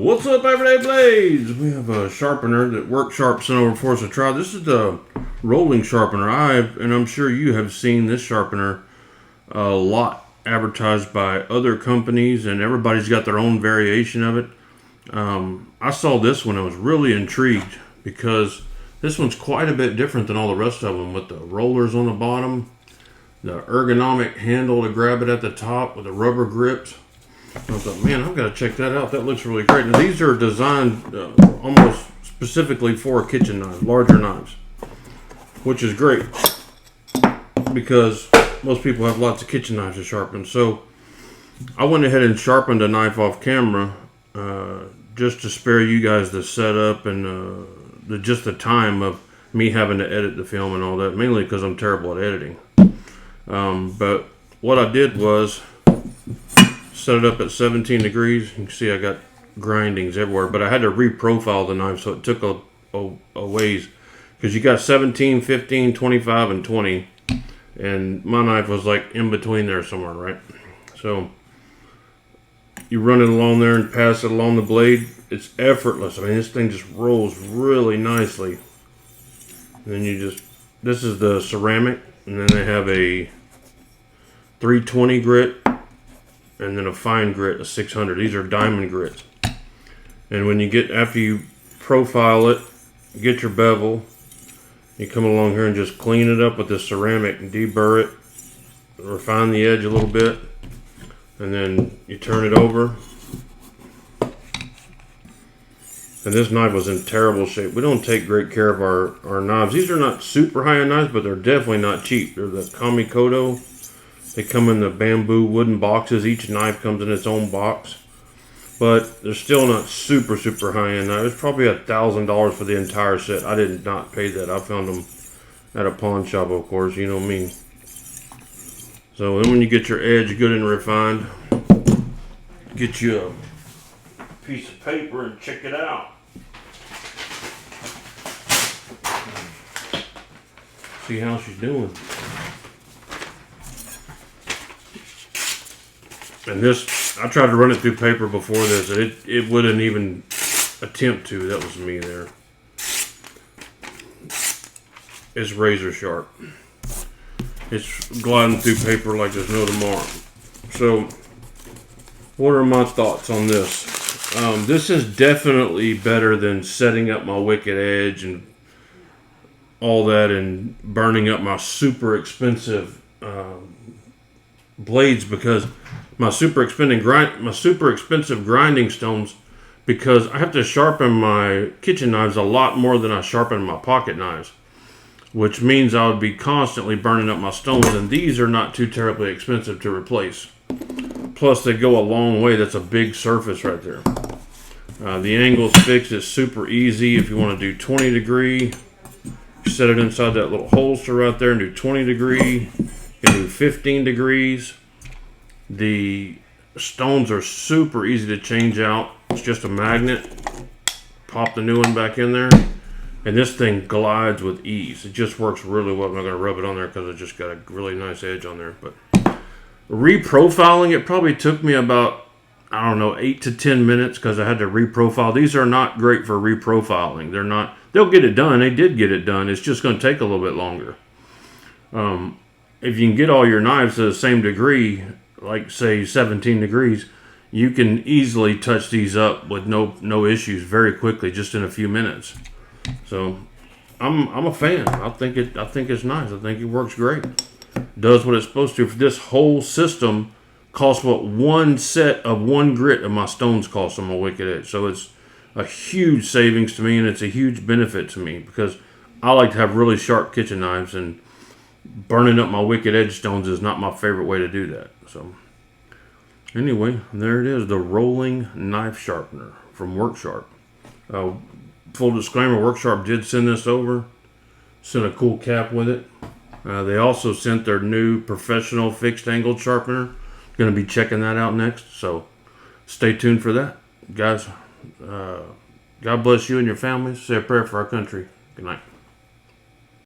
What's up, Everyday Blades? We have a sharpener that Worksharp sent over for us to try. This is the rolling sharpener. And I'm sure you have seen this sharpener a lot advertised by other companies, and everybody's got their own variation of it. I saw this one. I was really intrigued because this one's quite a bit different than all the rest of them, with the rollers on the bottom, the ergonomic handle to grab it at the top with the rubber grips. I thought, man, I've got to check that out. That looks really great. Now, these are designed almost specifically for kitchen knives, larger knives, which is great because most people have lots of kitchen knives to sharpen. So I went ahead and sharpened a knife off camera just to spare you guys the setup and just the time of me having to edit the film and all that, mainly because I'm terrible at editing. But what I did was set it up at 17 degrees. You can see I got grindings everywhere, but I had to reprofile the knife, so it took a ways, because you got 17, 15, 25, and 20, and my knife was like in between there somewhere, right? So you run it along there and pass it along the blade. It's effortless. I mean, this thing just rolls really nicely. And then this is the ceramic, and then they have a 320 grit, and then a fine grit, a 600. These are diamond grits. And when after you profile it, get your bevel, you come along here and just clean it up with the ceramic and deburr it, refine the edge a little bit, and then you turn it over. And this knife was in terrible shape. We don't take great care of our knives. These are not super high-end knives, but they're definitely not cheap. They're the Kamikoto. They come in the bamboo wooden boxes. Each knife comes in its own box, but they're still not super high-end knives. It's probably $1,000 for the entire set. I did not pay that. I found them at a pawn shop, of course. You know me. So then when you get your edge good and refined, get you a piece of paper and check it out. See how she's doing. And this, I tried to run it through paper before this, and it wouldn't even attempt to. That was me there. It's razor sharp. It's gliding through paper like there's no tomorrow. So, what are my thoughts on this? This is definitely better than setting up my wicked edge and all that and burning up my super expensive blades, because my super expensive grinding stones, because I have to sharpen my kitchen knives a lot more than I sharpen my pocket knives, which means I would be constantly burning up my stones, and these are not too terribly expensive to replace. Plus, they go a long way. That's a big surface right there. The angle's fixed. It's super easy. If you want to do 20 degree, you set it inside that little holster right there and do 20 degree. You can do 15 degrees. The stones are super easy to change out. It's just a magnet. Pop the new one back in there, and this thing glides with ease. It just works really well. I'm not going to rub it on there because it just got a really nice edge on there. But reprofiling it probably took me about, I don't know, 8 to 10 minutes, because I had to reprofile. These are not great for reprofiling. They're not. They'll get it done. They did get it done. It's just going to take a little bit longer. If you can get all your knives to the same degree, like say 17 degrees, you can easily touch these up with no issues very quickly, just in a few minutes. So I'm a fan. I think it's nice. I think it works great. Does what it's supposed to. This whole system costs what one set of 1 grit of my stones cost on my wicked edge. So it's a huge savings to me, and it's a huge benefit to me, because I like to have really sharp kitchen knives, and burning up my wicked edge stones is not my favorite way to do that. So anyway, there it is, the rolling knife sharpener from Worksharp. Full disclaimer, Worksharp did send this over, sent a cool cap with it. They also sent their new professional fixed angle sharpener. Going to be checking that out next, so stay tuned for that, guys. God bless you and your families. Say a prayer for our country. Good night.